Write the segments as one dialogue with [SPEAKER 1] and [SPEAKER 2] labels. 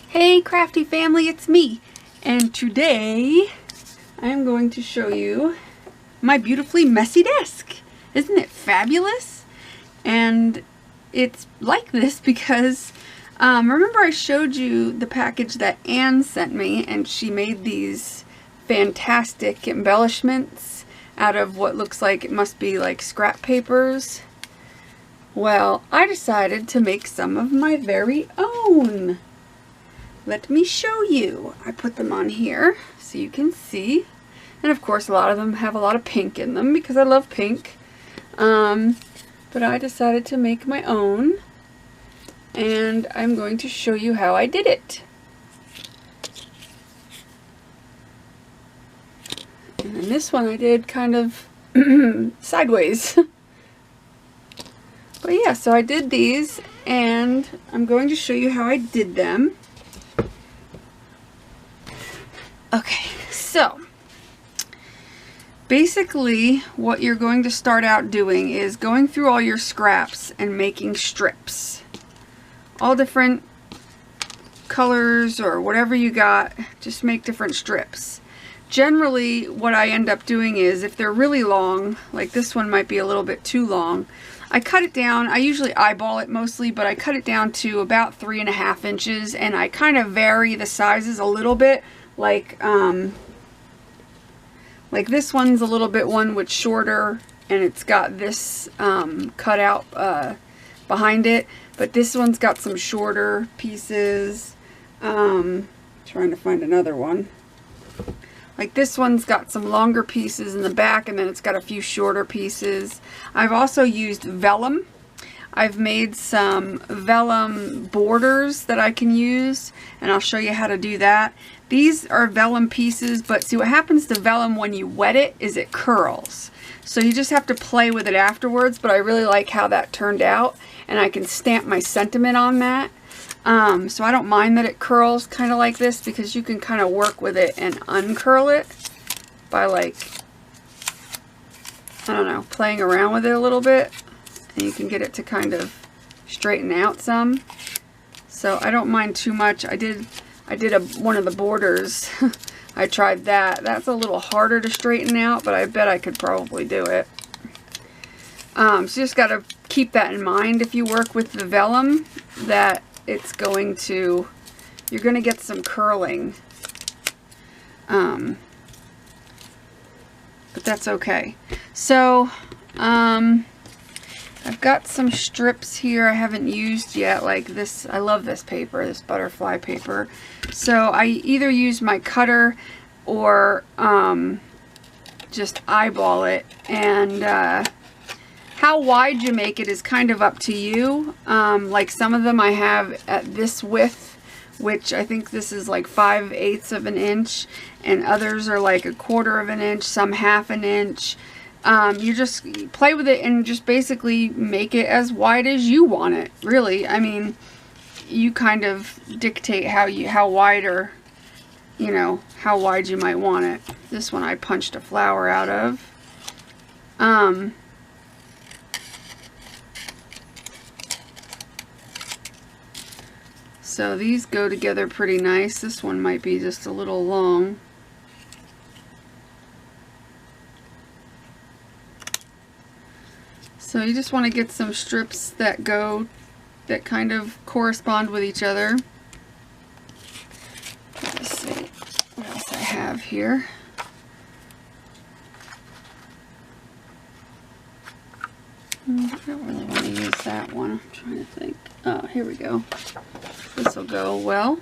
[SPEAKER 1] Hey crafty family, it's me, and today I'm going to show you my beautifully messy desk. Isn't it fabulous? And it's like this because remember I showed you the package that Anne sent me, and she made these fantastic embellishments out of what looks like it must be like scrap papers. Well, I decided to make some of my very own. Let me show you. I put them on here so you can see. And of course a lot of them have a lot of pink in them because I love pink. But I decided to make my own. And I'm going to show you how I did it. And then this one I did kind of sideways. But yeah, so I did these and I'm going to show you how I did them. Okay, so basically what you're going to start out doing is going through all your scraps and making strips. All different colors or whatever you got, just make different strips. Generally what I end up doing is if they're really long, like this one might be a little bit too long, I cut it down. I usually eyeball it mostly, but I cut it down to about 3.5 inches and I kind of vary the sizes a little bit. Like this one's a little bit one with shorter and it's got this cut out behind it, but this one's got some shorter pieces. Trying to find another one. Like this one's got some longer pieces in the back and then it's got a few shorter pieces. I've also used vellum. I've made some vellum borders that I can use and I'll show you how to do that. These are vellum pieces, but see what happens to vellum when you wet it is it curls. So you just have to play with it afterwards, but I really like how that turned out and I can stamp my sentiment on that. So I don't mind that it curls kind of like this because you can kind of work with it and uncurl it by like, I don't know, playing around with it a little bit. And you can get it to kind of straighten out some. So I don't mind too much. I did one of the borders. I tried that. That's a little harder to straighten out, but I bet I could probably do it. So you just got to keep that in mind if you work with the vellum, that it's going to, you're going to get some curling. But that's okay. So, I've got some strips here I haven't used yet, like this. I love this paper, this butterfly paper. So I either use my cutter or just eyeball it. And how wide you make it is kind of up to you. Like some of them I have at this width, which I think this is like 5/8 of an inch, and others are like 1/4 of an inch, some 1/2 inch. You just play with it and just basically make it as wide as you want it, really. I mean, you kind of dictate how wide, or you know, how wide you might want it. This one I punched a flower out of. So these go together pretty nice. This one might be just a little long. So you just want to get some strips that kind of correspond with each other. Let's see what else I have here. I don't really want to use that one. I'm trying to think. Oh, here we go. This will go well.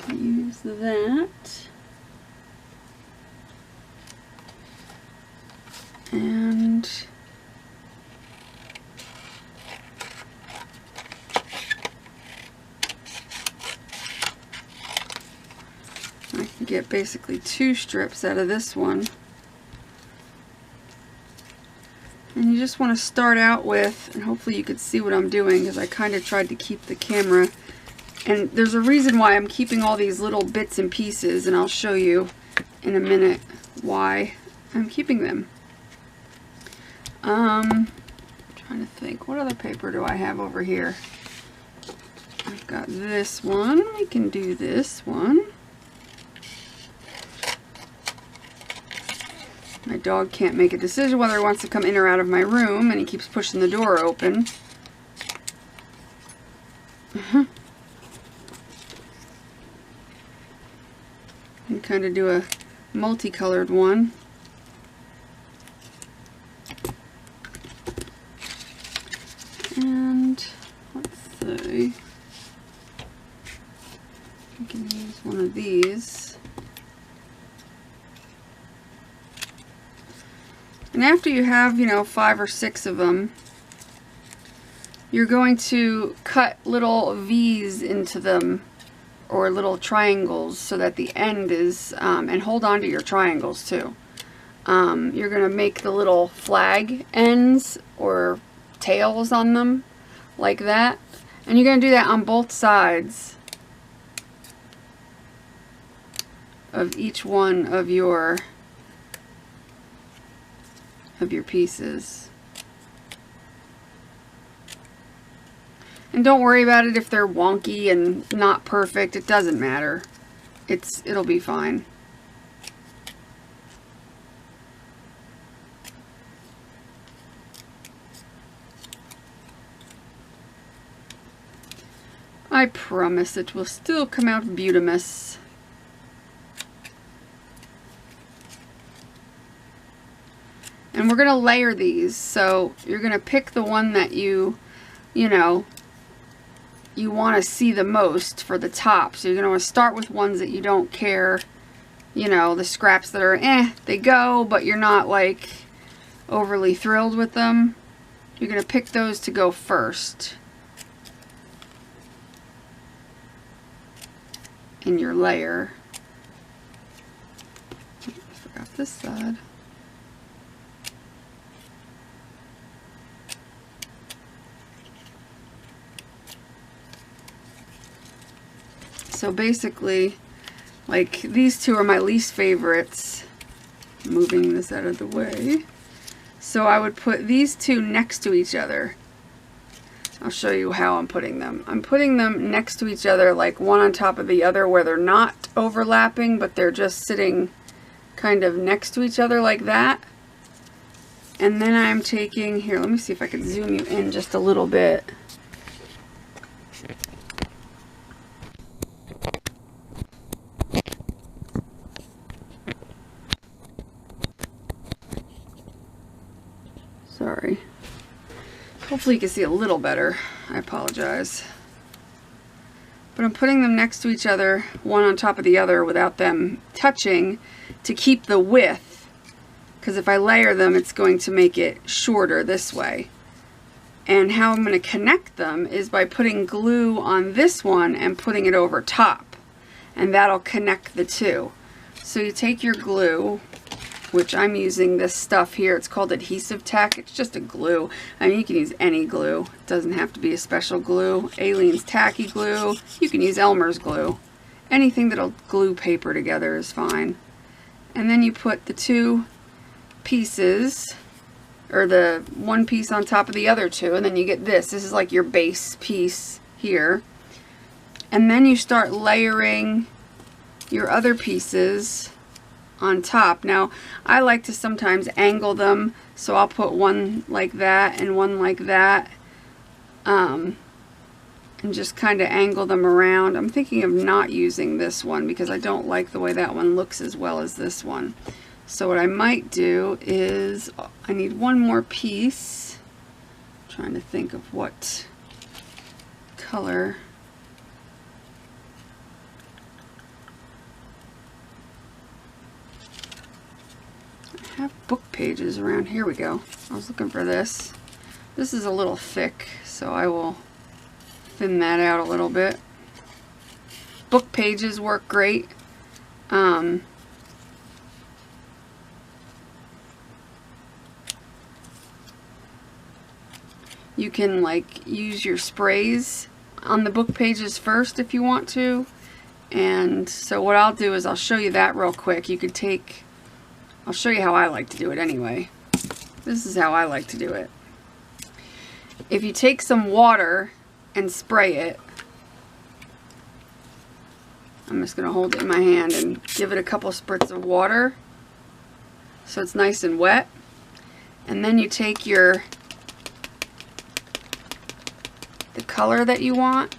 [SPEAKER 1] Use that. And I can get basically 2 strips out of this one. And you just want to start out with, and hopefully you could see what I'm doing because I kind of tried to keep the camera, and there's a reason why I'm keeping all these little bits and pieces, and I'll show you in a minute why I'm keeping them. Trying Trying to think, what other paper do I have over here? I've got this one. We can do this one. My dog can't make a decision whether he wants to come in or out of my room, and he keeps pushing the door open. And kind of do a multicolored one. And let's see, I can use one of these. And after you have, you know, 5 or 6 of them, you're going to cut little V's into them, or little triangles, so that the end is, and hold on to your triangles too. You're going to make the little flag ends or tails on them like that, and you're going to do that on both sides of each one of your pieces. And don't worry about it if they're wonky and not perfect. It doesn't matter. It'll be fine. I promise it will still come out beautimous. And we're going to layer these. So you're going to pick the one that you know, you want to see the most for the top. So you're going to want to start with ones that you don't care, you know, the scraps that are they go, but you're not like overly thrilled with them. You're going to pick those to go first in your layer. I forgot this side. So basically, like, these two are my least favorites. Moving this out of the way. So I would put these two next to each other. I'll show you how I'm putting them. I'm putting them next to each other, like one on top of the other, where they're not overlapping, but they're just sitting kind of next to each other like that. And then I'm taking, here, let me see if I can zoom you in just a little bit. Sorry. Hopefully you can see a little better. I apologize. But I'm putting them next to each other, one on top of the other without them touching, to keep the width. Because if I layer them, it's going to make it shorter this way. And how I'm going to connect them is by putting glue on this one and putting it over top. And that'll connect the two. So you take your glue, which I'm using this stuff here. It's called adhesive tack. It's just a glue. I mean, you can use any glue. It doesn't have to be a special glue. Aleene's tacky glue. You can use Elmer's glue. Anything that'll glue paper together is fine. And then you put the two pieces, or the one piece on top of the other two, and then you get this. This is like your base piece here. And then you start layering your other pieces on top. Now, I like to sometimes angle them, so I'll put one like that and one like that, and just kind of angle them around. I'm thinking of not using this one because I don't like the way that one looks as well as this one. So what I might do is, I need one more piece. I'm trying to think of what color. I have book pages around. Here we go. I was looking for this. This is a little thick, so I will thin that out a little bit. Book pages work great. You can like use your sprays on the book pages first if you want to. And so what I'll do is I'll show you that real quick. You could take, I'll show you how I like to do it anyway. This is how I like to do it. if you take some water and spray it, I'm just going to hold it in my hand and give it a couple spritz of water so it's nice and wet. And then you take the color that you want,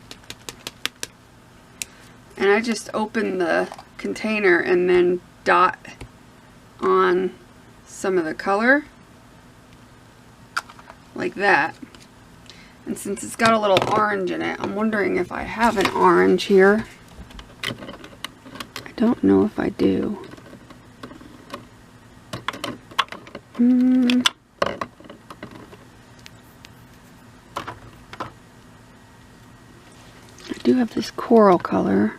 [SPEAKER 1] and I just open the container and then dot on some of the color like that. And since it's got a little orange in it, I'm wondering if I have an orange here. I don't know if I do. I do have this coral color.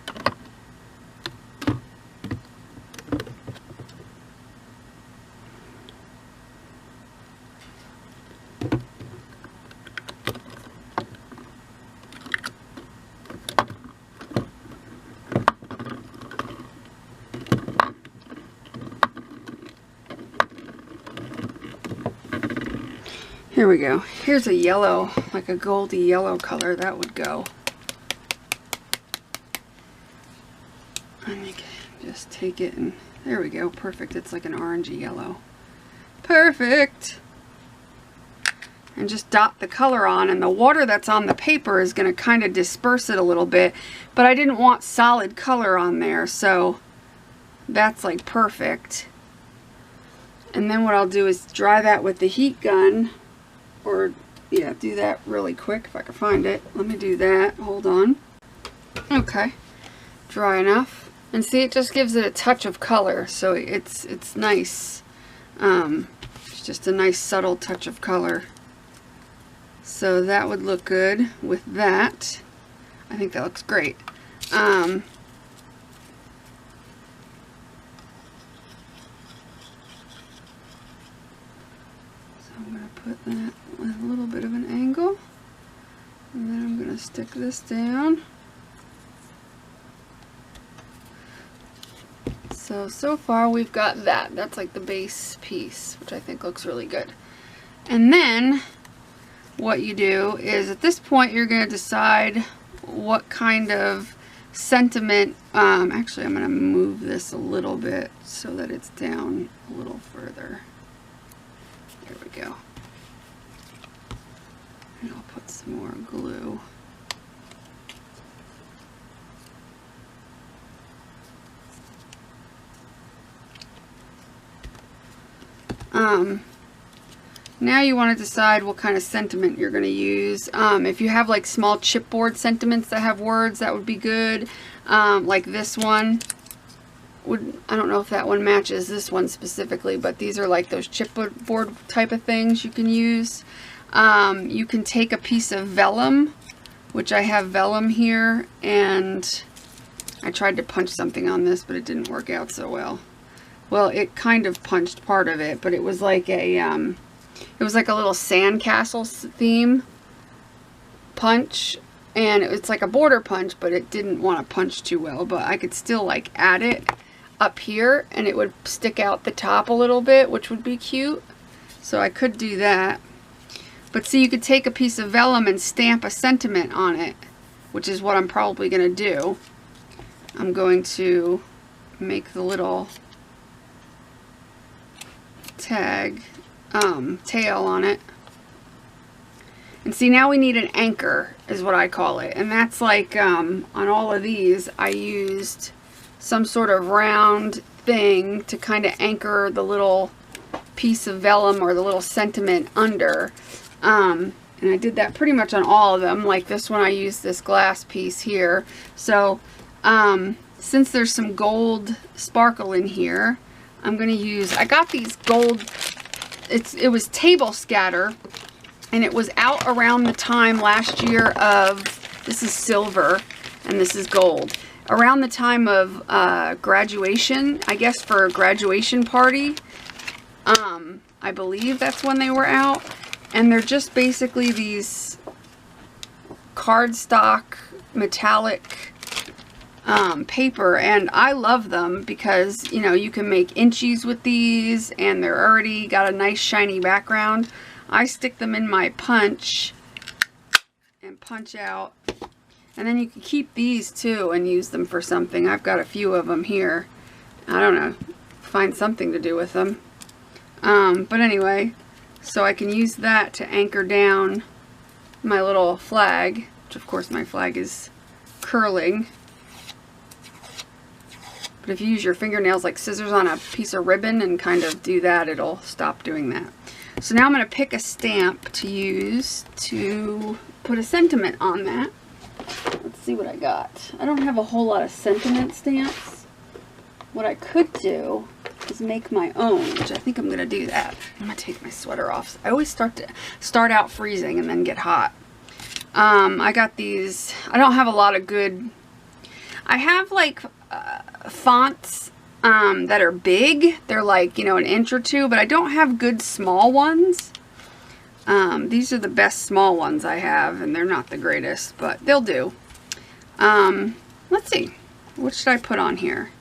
[SPEAKER 1] Here we go. Here's a yellow, like a goldy yellow color that would go. And you can just take it and there we go. Perfect. It's like an orangey yellow. Perfect. And just dot the color on, and the water that's on the paper is going to kind of disperse it a little bit, but I didn't want solid color on there, so that's like perfect. And then what I'll do is dry that with the heat gun. Or, yeah, do that really quick if I can find it. Let me do that. Hold on. Okay. Dry enough. And see, it just gives it a touch of color, so it's nice. It's just a nice subtle touch of color. So that would look good with that. I think that looks great. So I'm going to put that with a little bit of an angle, and then I'm going to stick this down. So far we've got that. That's like the base piece, which I think looks really good. And then what you do is at this point you're going to decide what kind of sentiment. Actually, I'm going to move this a little bit so that it's down a little further. There we go. And I'll put some more glue. Now you want to decide what kind of sentiment you're going to use. If you have like small chipboard sentiments that have words, that would be good. Like this one. I don't know if that one matches this one specifically, but these are like those chipboard type of things you can use. You can take a piece of vellum, which I have vellum here, and I tried to punch something on this, but it didn't work out so well. Well, it kind of punched part of it, but it was like a little sandcastle theme punch, and it's like a border punch, but it didn't want to punch too well, but I could still like add it up here and it would stick out the top a little bit, which would be cute. So I could do that. But see, you could take a piece of vellum and stamp a sentiment on it, which is what I'm probably going to do. I'm going to make the little tag tail on it. And see, now we need an anchor is what I call it, and that's like on all of these I used some sort of round thing to kind of anchor the little piece of vellum or the little sentiment under, and I did that pretty much on all of them. Like this one I used this glass piece here. So since there's some gold sparkle in here, I'm going to use, I got these gold, it was table scatter, and it was out around the time last year of, this is silver and this is gold, around the time of graduation, I guess for a graduation party. I believe that's when they were out, and they're just basically these cardstock metallic paper, and I love them because, you know, you can make inchies with these and they're already got a nice shiny background. I stick them in my punch punch out. And then you can keep these too and use them for something. I've got a few of them here. I don't know, find something to do with them. But anyway, so I can use that to anchor down my little flag, which of course my flag is curling. But if you use your fingernails like scissors on a piece of ribbon and kind of do that, it'll stop doing that. So now I'm going to pick a stamp to use to put a sentiment on that. Let's see what I got. I don't have a whole lot of sentiment stamps. What I could do is make my own, which I think I'm going to do that. I'm going to take my sweater off. I always start out freezing and then get hot. I got these. I don't have a lot of good. I have like fonts that are big. They're like, you know, an inch or two, but I don't have good small ones. These are the best small ones I have, and they're not the greatest, but they'll do. Let's see. What should I put on here?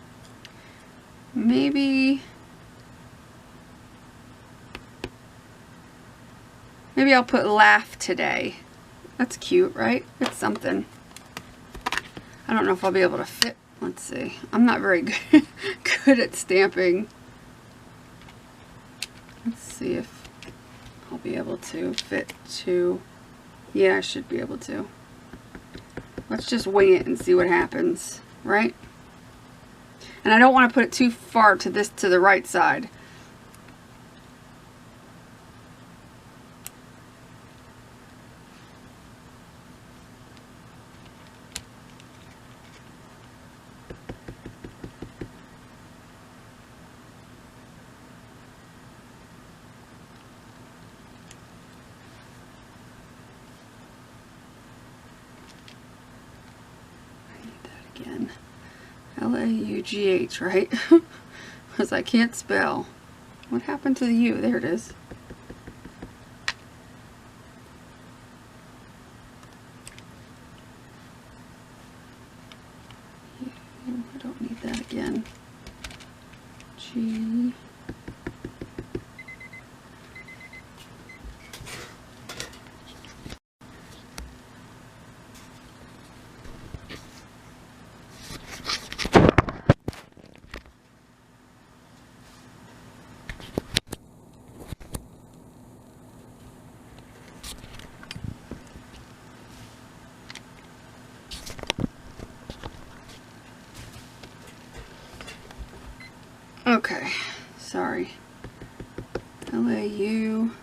[SPEAKER 1] Maybe I'll put laugh today. That's cute, right? It's something. I don't know if I'll be able to fit. Let's see. I'm not very good at stamping. Let's see if I'll be able to fit to. Yeah, I should be able to. Let's just wing it and see what happens, right? And I don't want to put it too far to the right side. Again, L-A-U-G-H, right? Because I can't spell. What happened to the U? There it is. I don't need that again. G. Okay, sorry. L-A-U-G-H.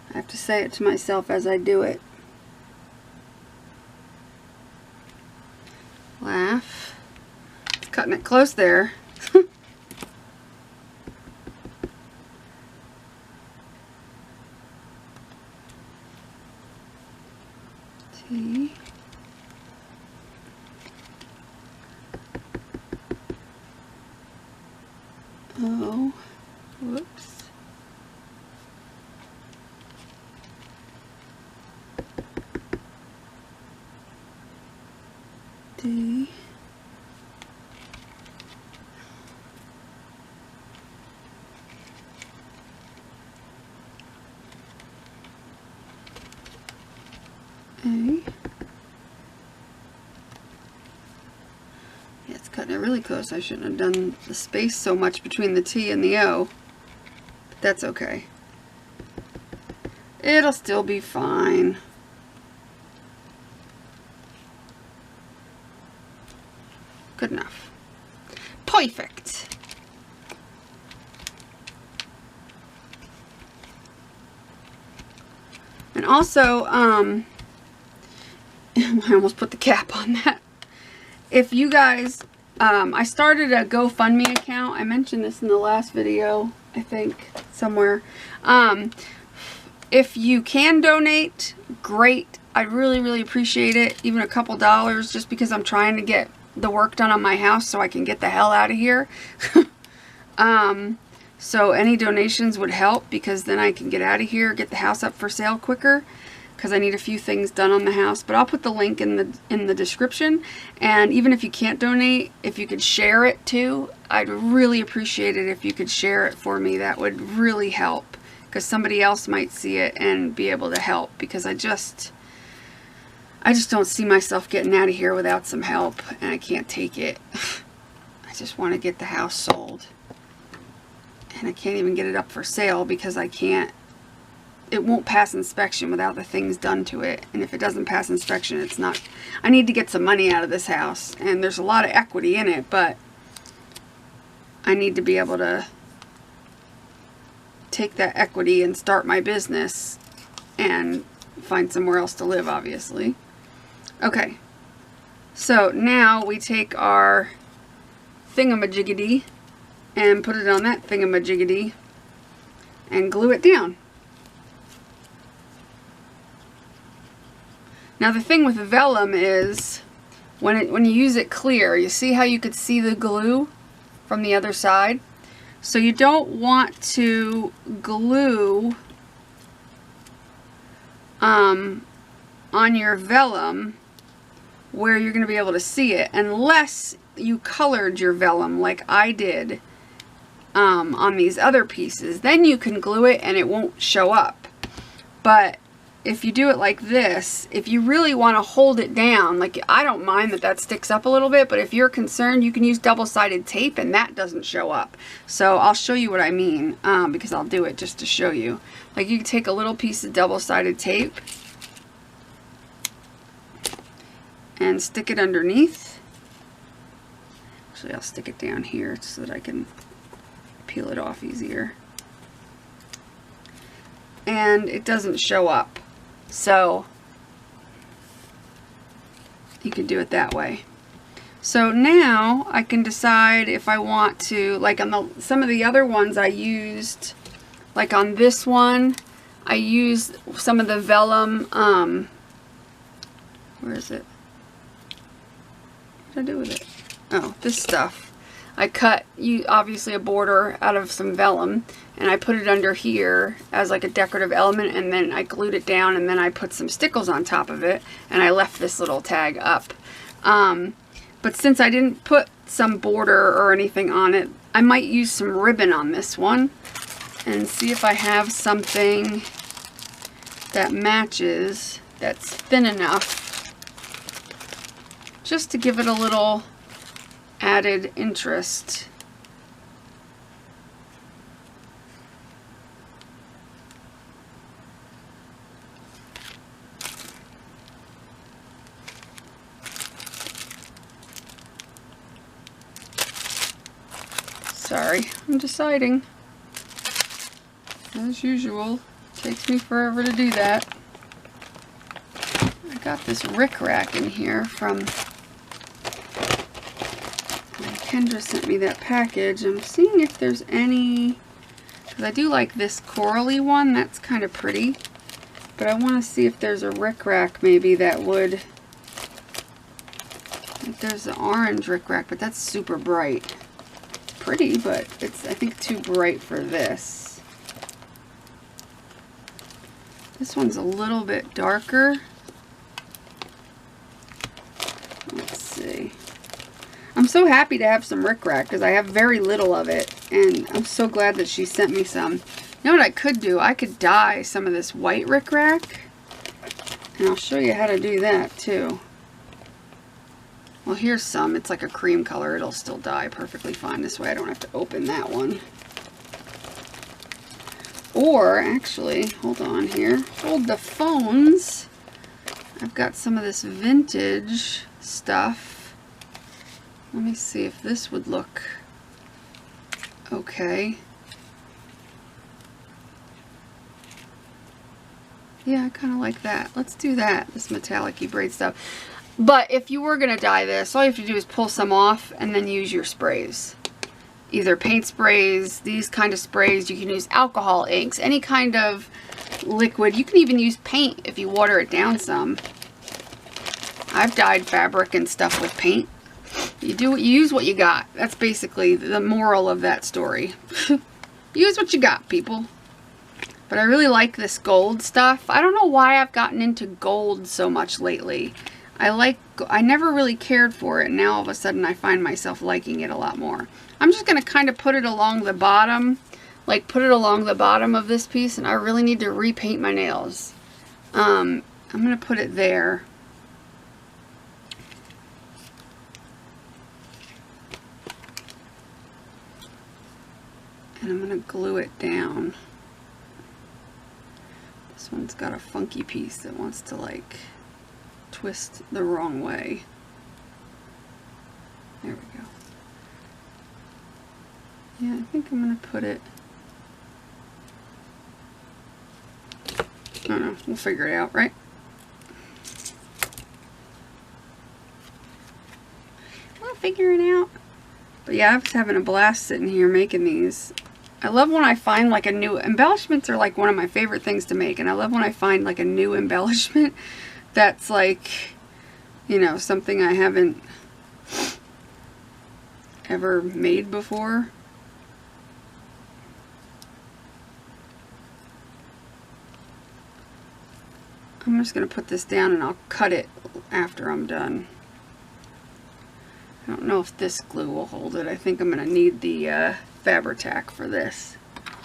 [SPEAKER 1] I have to say it to myself as I do it. Laugh. It's cutting it close there. T. O. Whoops. D. A. Yeah, it's cutting it really close. I shouldn't have done the space so much between the T and the O. But that's okay. It'll still be fine. Good enough. Perfect. And also, I almost put the cap on that. If you guys, I started a GoFundMe account. I mentioned this in the last video, I think, somewhere. If you can donate, great. I really appreciate it. Even a couple dollars, just because I'm trying to get the work done on my house so I can get the hell out of here. So any donations would help, because then I can get out of here, get the house up for sale quicker. because I need a few things done on the house, but I'll put the link in the description. And even if you can't donate, if you could share it too, I'd really appreciate it if you could share it for me. That would really help, because somebody else might see it and be able to help, because I just don't see myself getting out of here without some help, and I can't take it. I just want to get the house sold, and I can't even get it up for sale because it won't pass inspection without the things done to it. And if it doesn't pass inspection, it's not, I need to get some money out of this house, and there's a lot of equity in it, but I need to be able to take that equity and start my business and find somewhere else to live, obviously. Okay, so now we take our thingamajiggity and put it on that thingamajiggity and glue it down. Now the thing with vellum is when you use it clear, you see how you could see the glue from the other side? So you don't want to glue on your vellum where you're going to be able to see it, unless you colored your vellum like I did on these other pieces. Then you can glue it and it won't show up. But if you do it like this, if you really want to hold it down, like I don't mind that sticks up a little bit, but if you're concerned, you can use double-sided tape and that doesn't show up. So I'll show you what I mean, because I'll do it just to show you. Like you can take a little piece of double-sided tape and stick it underneath. Actually, I'll stick it down here so that I can peel it off easier. And it doesn't show up. So you can do it that way. So now I can decide if I want to, like on some of the other ones I used, like on this one, I used some of the vellum, where is it? What did I do with it? Oh, this stuff. I cut obviously a border out of some vellum, and I put it under here as like a decorative element, and then I glued it down, and then I put some stickles on top of it, and I left this little tag up. But since I didn't put some border or anything on it, I might use some ribbon on this one and see if I have something that matches, that's thin enough, just to give it a little added interest. Sorry, I'm deciding. As usual, takes me forever to do that. I got this rickrack in here from Kendra sent me that package. I'm seeing if there's any, because I do like this corally one, that's kind of pretty, but I want to see if there's a rickrack maybe that would, like there's the orange rickrack, but that's super bright. It's pretty, but it's I think too bright for this. This one's a little bit darker. Let's see. I'm so happy to have some rickrack because I have very little of it, and I'm so glad that she sent me some. You know what I could do? I could dye some of this white rickrack, and I'll show you how to do that too. Well, here's some. It's like a cream color. It'll still dye perfectly fine. This way I don't have to open that one. Or, actually, hold on here. Hold the phones. I've got some of this vintage stuff. Let me see if this would look okay. Yeah, I kind of like that. Let's do that, this metallic-y braid stuff. But if you were going to dye this, all you have to do is pull some off and then use your sprays. Either paint sprays, these kind of sprays. You can use alcohol inks, any kind of liquid. You can even use paint if you water it down some. I've dyed fabric and stuff with paint. You use what you got. That's basically the moral of that story. Use what you got, people. But I really like this gold stuff. I don't know why I've gotten into gold so much lately. I never really cared for it. Now all of a sudden I find myself liking it a lot more. I'm just going to kind of put it along the bottom. Like put it along the bottom of this piece. And I really need to repaint my nails. I'm going to put it there. And I'm going to glue it down. This one's got a funky piece that wants to like twist the wrong way. There we go. Yeah, I think I'm going to put it... I don't know. We'll figure it out, right? We'll figure it out. But yeah, I was having a blast sitting here making these. I love when I find like a new... Embellishments are like one of my favorite things to make. And I love when I find like a new embellishment that's like, you know, something I haven't ever made before. I'm just going to put this down and I'll cut it after I'm done. I don't know if this glue will hold it. I think I'm going to need the Fabri-Tac for this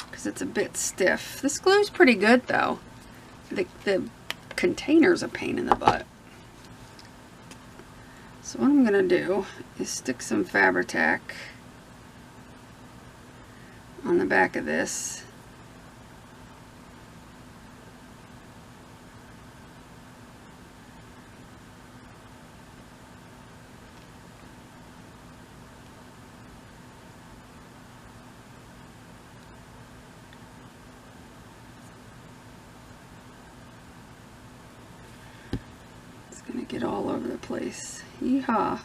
[SPEAKER 1] because it's a bit stiff. This glue's pretty good though. The container's a pain in the butt. So what I'm going to do is stick some Fabri-Tac on the back of this. Gonna get all over the place. Yeehaw.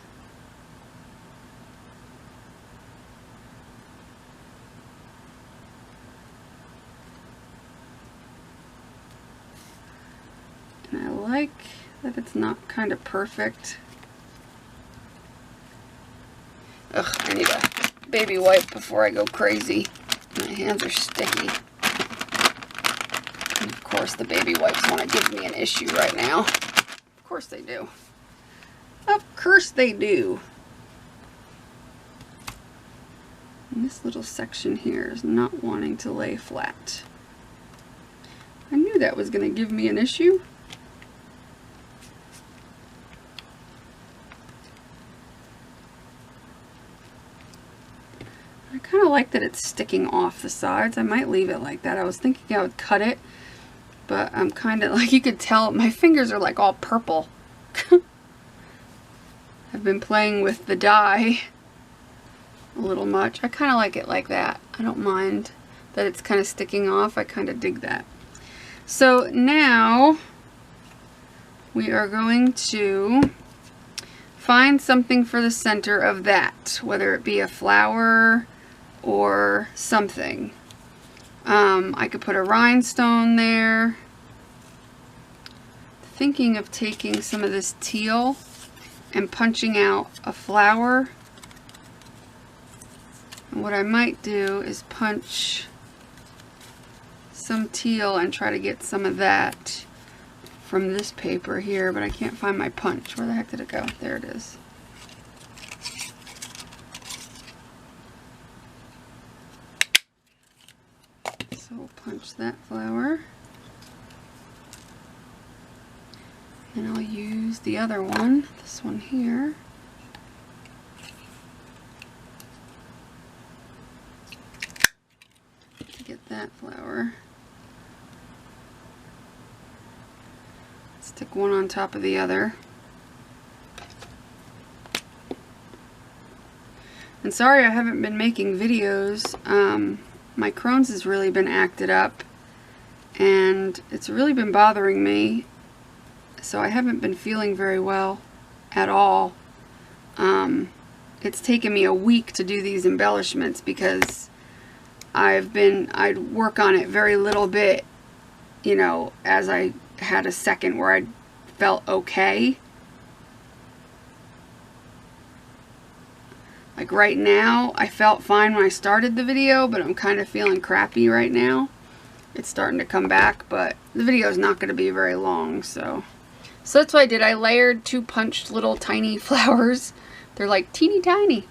[SPEAKER 1] And I like that it's not kind of perfect. Ugh, I need a baby wipe before I go crazy. My hands are sticky. And of course the baby wipes want to give me an issue right now. Of course they do. Of course they do. And this little section here is not wanting to lay flat. I knew that was going to give me an issue. I kind of like that it's sticking off the sides. I might leave it like that. I was thinking I would cut it. But I'm kind of like, you could tell my fingers are like all purple. I've been playing with the dye a little much. I kind of like it like that. I don't mind that it's kind of sticking off. I kind of dig that. So now we are going to find something for the center of that, whether it be a flower or something. I could put a rhinestone there. Thinking of taking some of this teal and punching out a flower. And what I might do is punch some teal and try to get some of that from this paper here, but I can't find my punch. Where the heck did it go? There it is. So we'll punch that flower. And I'll use the other one, this one here. To get that flower. Stick one on top of the other. And sorry I haven't been making videos. My Crohn's has really been acted up and it's really been bothering me. So I haven't been feeling very well at all. It's taken me a week to do these embellishments because I'd work on it very little bit, you know, as I had a second where I felt okay. Like right now, I felt fine when I started the video, but I'm kind of feeling crappy right now. it's starting to come back, but the video is not going to be very long, so that's what I did. I layered 2 punched little tiny flowers. They're like teeny tiny.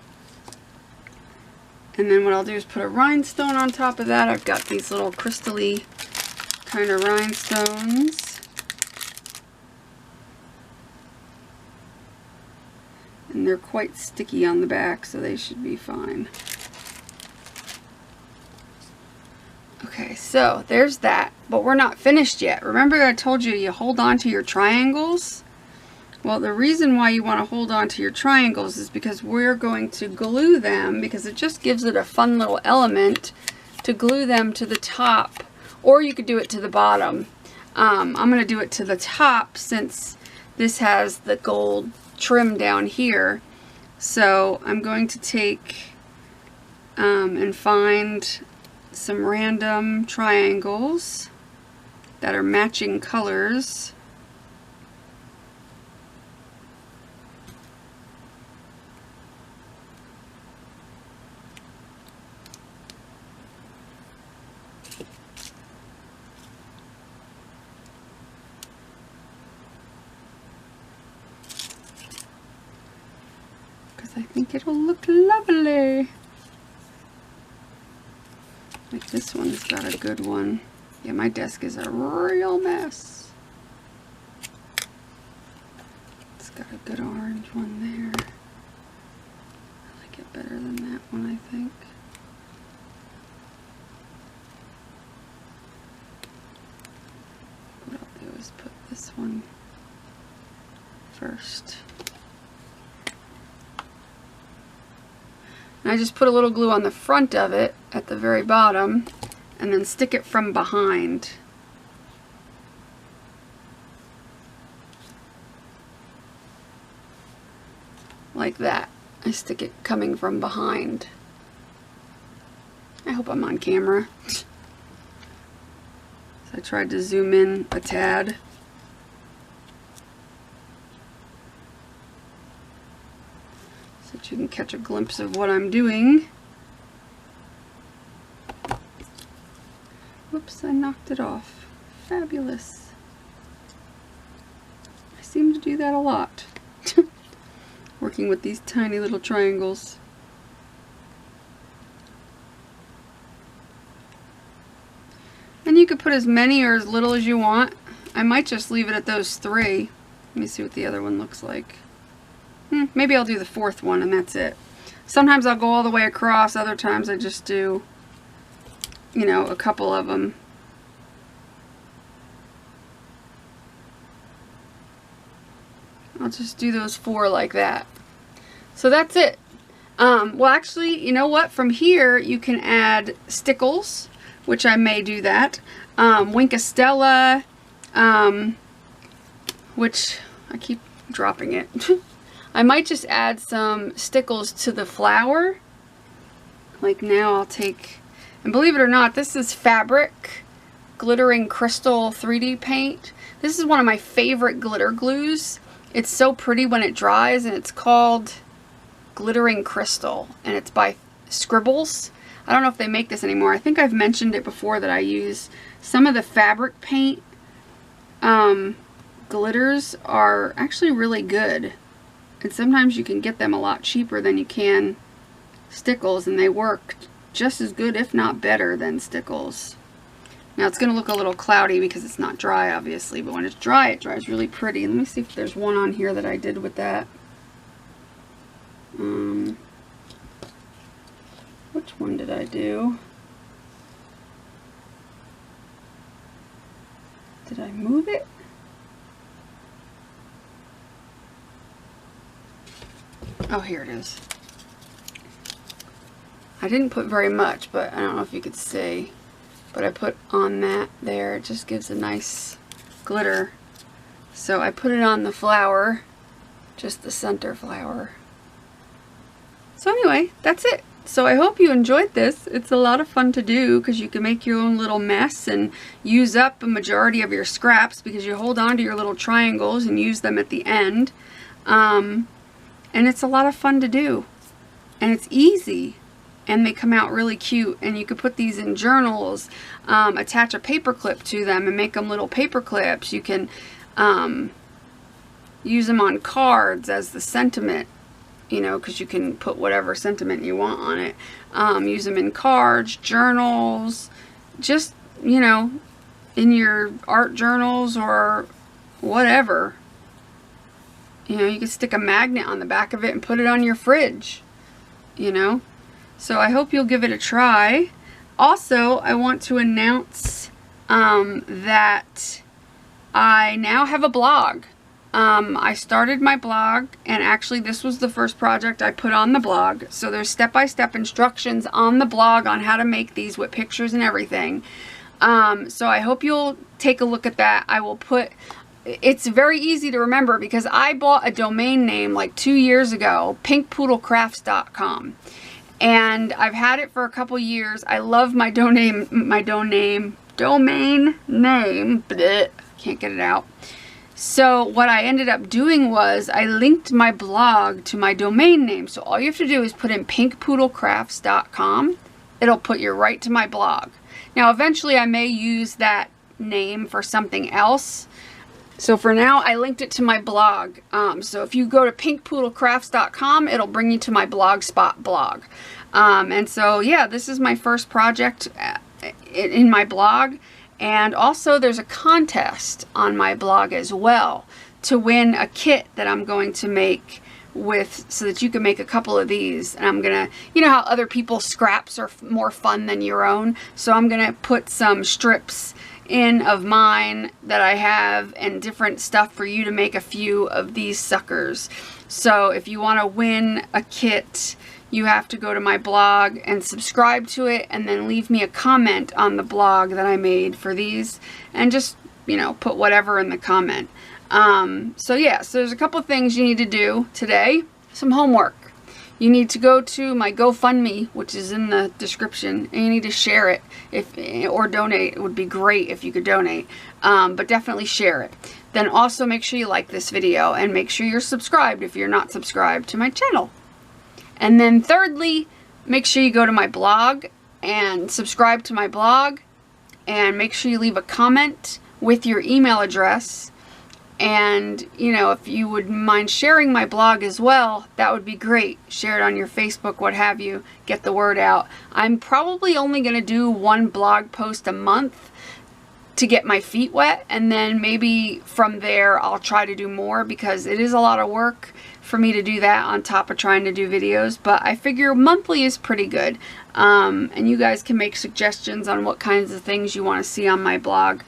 [SPEAKER 1] And then what I'll do is put a rhinestone on top of that. I've got these little crystally kind of rhinestones. And they're quite sticky on the back, so they should be fine. Okay, so there's that, but we're not finished yet. Remember I told you you hold on to your triangles? Well, the reason why you want to hold on to your triangles is because we're going to glue them, because it just gives it a fun little element to glue them to the top, or you could do it to the bottom. I'm going to do it to the top since this has the gold trim down here. So I'm going to take and find some random triangles that are matching colors. Because I think it'll look lovely. Like this one's got a good one. Yeah, my desk is a real mess. It's got a good orange one there. I like it better than that one, I think. What I'll do is put this one first. And I just put a little glue on the front of it at the very bottom and then stick it from behind. Like that. I stick it coming from behind. I hope I'm on camera. So I tried to zoom in a tad. So that you can catch a glimpse of what I'm doing. Whoops, I knocked it off. Fabulous. I seem to do that a lot. Working with these tiny little triangles. And you could put as many or as little as you want. I might just leave it at those 3. Let me see what the other one looks like. Maybe I'll do the 4th one and that's it. Sometimes I'll go all the way across, other times I just do, you know, a couple of them. I'll just do those 4 like that. So that's it. Well, actually, you know what? From here, you can add stickles, which I may do that. Winkastella, which I keep dropping it. I might just add some stickles to the flower. Like now I'll take, and believe it or not, this is fabric glittering crystal 3D paint. This is one of my favorite glitter glues. It's so pretty when it dries, and it's called Glittering Crystal, and it's by Scribbles. I don't know if they make this anymore. I think I've mentioned it before that I use some of the fabric paint glitters are actually really good, and sometimes you can get them a lot cheaper than you can stickles, and they work just as good, if not better, than stickles. Now it's going to look a little cloudy because it's not dry, obviously, but when it's dry, it dries really pretty. Let me see if there's one on here that I did with that. Which one did I do? Did I move it? Oh, here it is. I didn't put very much, but I don't know if you could see. But I put on that there. It just gives a nice glitter. So I put it on the flower, just the center flower. So anyway, that's it. So I hope you enjoyed this. It's a lot of fun to do because you can make your own little mess and use up a majority of your scraps because you hold on to your little triangles and use them at the end. And it's a lot of fun to do. And it's easy. and they come out really cute, and you could put these in journals, attach a paper clip to them and make them little paper clips. You can use them on cards as the sentiment, you know, because you can put whatever sentiment you want on it. Use them in cards, journals, just, you know, in your art journals or whatever. You know, you can stick a magnet on the back of it and put it on your fridge, you know. So I hope you'll give it a try. Also, I want to announce that I now have a blog. I started my blog, and actually this was the first project I put on the blog. So there's step-by-step instructions on the blog on how to make these with pictures and everything. So I hope you'll take a look at that. I will put... It's very easy to remember because I bought a domain name like 2 years ago, pinkpoodlecrafts.com. And I've had it for a couple years. I love my domain name, bleh, can't get it out. So what I ended up doing was I linked my blog to my domain name. So all you have to do is put in pinkpoodlecrafts.com. It'll put you right to my blog. Now eventually I may use that name for something else. So for now, I linked it to my blog. So if you go to pinkpoodlecrafts.com, it'll bring you to my Blogspot blog. And so, yeah, this is my first project in my blog. And also, there's a contest on my blog as well to win a kit that I'm going to make with, so that you can make a couple of these. And I'm going to, you know how other people's scraps are more fun than your own? So I'm going to put some strips in of mine that I have and different stuff for you to make a few of these suckers. So if you want to win a kit, you have to go to my blog and subscribe to it, and then leave me a comment on the blog that I made for these, and just, you know, put whatever in the comment. So yeah, so there's a couple things you need to do today. Some homework. You need to go to my GoFundMe, which is in the description, and you need to share it or donate. It would be great if you could donate, but definitely share it. Then also make sure you like this video, and make sure you're subscribed if you're not subscribed to my channel. And then thirdly, make sure you go to my blog and subscribe to my blog, and make sure you leave a comment with your email address. And, you know, if you would mind sharing my blog as well, that would be great. Share it on your Facebook, what have you. Get the word out. I'm probably only going to do one blog post a month to get my feet wet. And then maybe from there, I'll try to do more, because it is a lot of work for me to do that on top of trying to do videos. But I figure monthly is pretty good. And you guys can make suggestions on what kinds of things you want to see on my blog.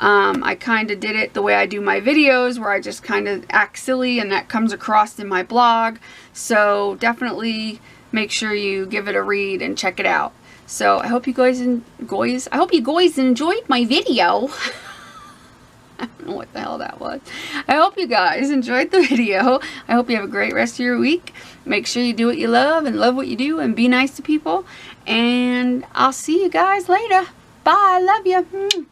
[SPEAKER 1] I kind of did it the way I do my videos, where I just kind of act silly, and that comes across in my blog. So definitely make sure you give it a read and check it out. So I hope you guys enjoyed my video. I don't know what the hell that was. I hope you guys enjoyed the video. I hope you have a great rest of your week. Make sure you do what you love and love what you do, and be nice to people. And I'll see you guys later. Bye. Love you.